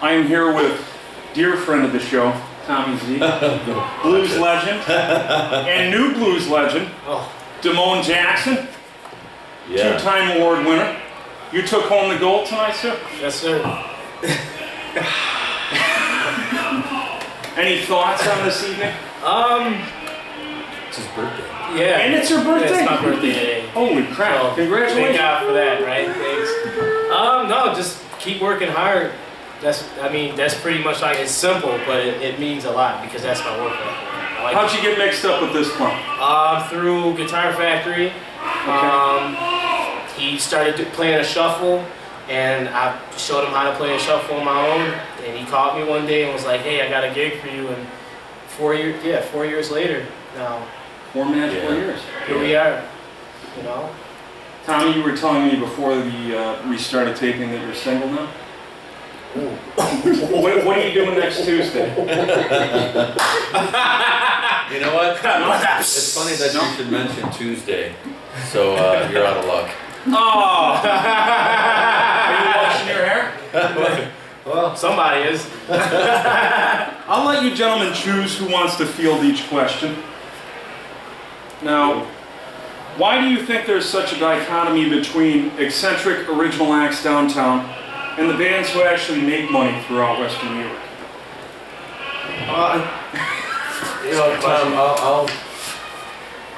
I am here with dear friend of the show, Tommy Z, blues legend, and new blues legend, Damone Jackson, two-time award winner. You took home the gold tonight, sir? Yes, sir. Any thoughts on this evening? It's his birthday. Yeah. And it's your birthday? Yeah, it's my birthday today. Holy crap, So, congratulations. Thank God for that, right? Thanks. No, just keep working hard. That's pretty much like, it's simple, but it means a lot because that's my work ethic. How'd you get mixed up with this clown? Through Guitar Factory. Okay. He started playing a shuffle, and I showed him how to play a shuffle on my own. And he called me one day and was like, "Hey, I got a gig for you." And 4 years later now. 4 magical years. Here we are. You know. Tommy, you were telling me before we started taping that you're single now? What are you doing next Tuesday? You know what? It's funny that you should mention Tuesday, so you're out of luck. Oh! Are you washing your hair? Well, somebody is. I'll let you gentlemen choose who wants to field each question. Now, why do you think there's such a dichotomy between eccentric original acts downtown and the bands who actually make money throughout Western New York? Tom,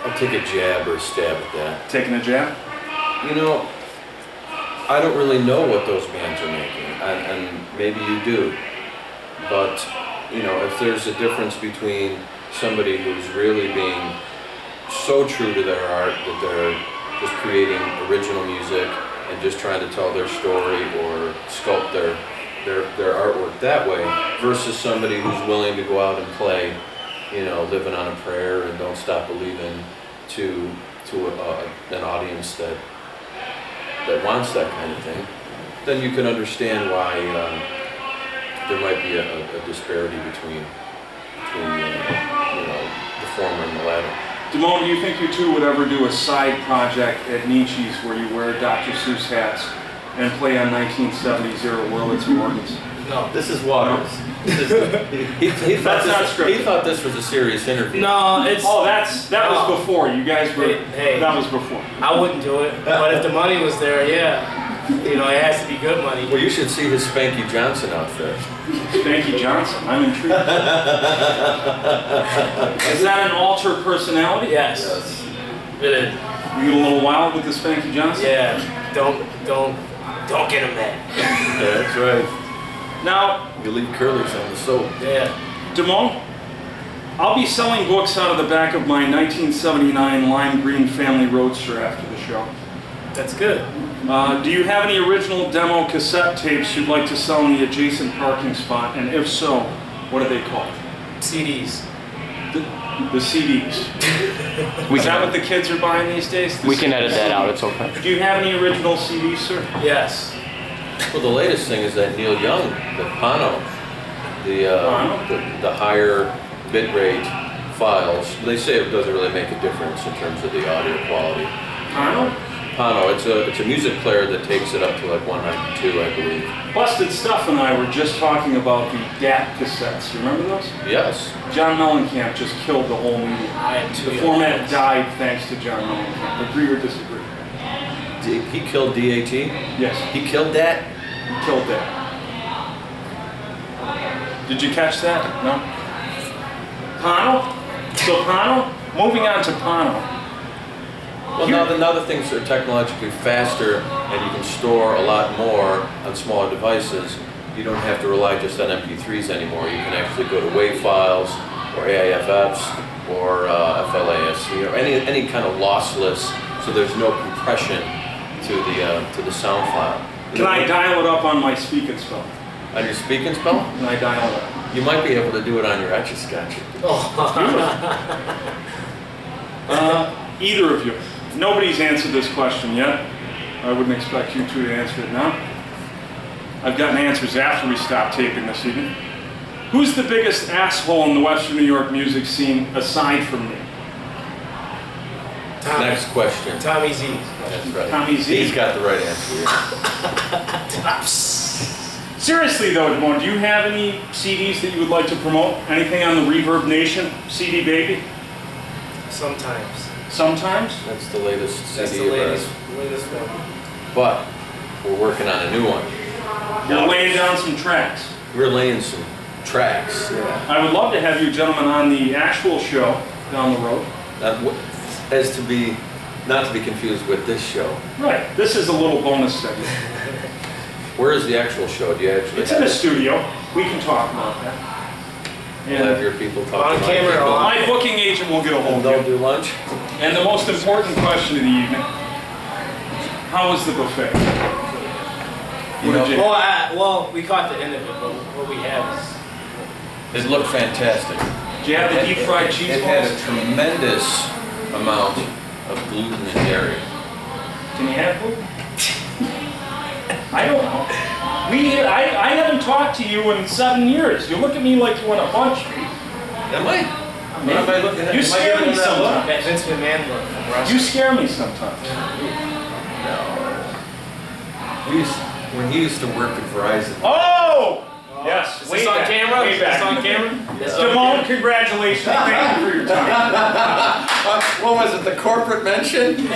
I'll take a jab or a stab at that. Taking a jab? You know, I don't really know what those bands are making, and maybe you do. But, you know, if there's a difference between somebody who's really being so true to their art that they're just creating original music and just trying to tell their story or sculpt their artwork that way, versus somebody who's willing to go out and play, you know, Living on a Prayer and Don't Stop Believing to an audience that wants that kind of thing, then you can understand why there might be a disparity between the former and the latter. Damone, do you think you two would ever do a side project at Nietzsche's where you wear Dr. Seuss hats and play on 1970s era Wurlitzer organs? No. This is Waters. He thought this was a serious interview. No, it's... Oh, that was before. You guys were... Hey, that was before. I wouldn't do it, but if the money was there, yeah. You know, it has to be good money. Well, you should see his Spanky Johnson outfit. Spanky Johnson, I'm intrigued. Is that an alter personality? Yes. It is. You get a little wild with the Spanky Johnson? Yeah. Don't get him mad. Yeah, that's right. Now, you leave curlers on the soap. Yeah. Damone, I'll be selling books out of the back of my 1979 lime green family roadster after the show. That's good. Do you have any original demo cassette tapes you'd like to sell in the adjacent parking spot? And if so, what are they called? CDs. The CDs. Is that what the kids are buying these days? We can edit that out, it's okay. Do you have any original CDs, sir? Yes. Well, the latest thing is that Neil Young, the Pano, the higher bitrate files. They say it doesn't really make a difference in terms of the audio quality. Pano? Pano, it's a music player that takes it up to like 192, I believe. Busted Stuff and I were just talking about the DAT cassettes. You remember those? Yes. John Mellencamp just killed the whole medium. The format died thanks to John Mellencamp. Agree or disagree? He killed DAT? Yes. He killed that? He killed that. Did you catch that? No? Pano? So Pano? Moving on to Pano. Well, now the things are technologically faster and you can store a lot more on smaller devices. You don't have to rely just on MP3s anymore. You can actually go to WAV files or AIFFs or FLAS, you know, any kind of lossless, so there's no compression to the sound file. Can I dial it up on my Speak and Spell? On your Speak and Spell? Can I dial it up? You might be able to do it on your Etch-a-Sketch. Either of you. Nobody's answered this question yet. I wouldn't expect you two to answer it now. I've gotten answers after we stopped taping this evening. Who's the biggest asshole in the Western New York music scene aside from me? Tommy. Next question. Tommy Z. That's right. Tommy Z. He's got the right answer here. Seriously though, Damone, do you have any CDs that you would like to promote? Anything on the Reverb Nation CD baby? Sometimes. Sometimes? That's the latest That's CD the of ours. latest one. But we're working on a new one. You're laying down some tracks. We're laying some tracks. Yeah. I would love to have you gentlemen on the actual show down the road. As to be, not to be confused with this show. Right. This is a little bonus segment. Where is the actual show? Do you actually It's in have the it? studio. We can talk about that. We'll have And your people talk On to my camera or people. on- my booking agent will get a hold And of they'll you. do lunch? And the most important question of the evening, how was the buffet? You know, Well, we caught the end of it, but what we have is it looked fantastic. Do you have the deep fried cheese It had a balls? tremendous amount of gluten and dairy. Can you have gluten? I don't know. I haven't talked to you in 7 years. You look at me like you want to punch me. Am I? What am I looking at? You Am I scare giving me them that look? sometimes. that Vince McMahon look from Russia. You scare me sometimes. When he used to work at Verizon. Oh! Yes. Is way this on back, camera? way Is this back. on camera? Damone, congratulations. Thank you for your time. What was it, the corporate mention?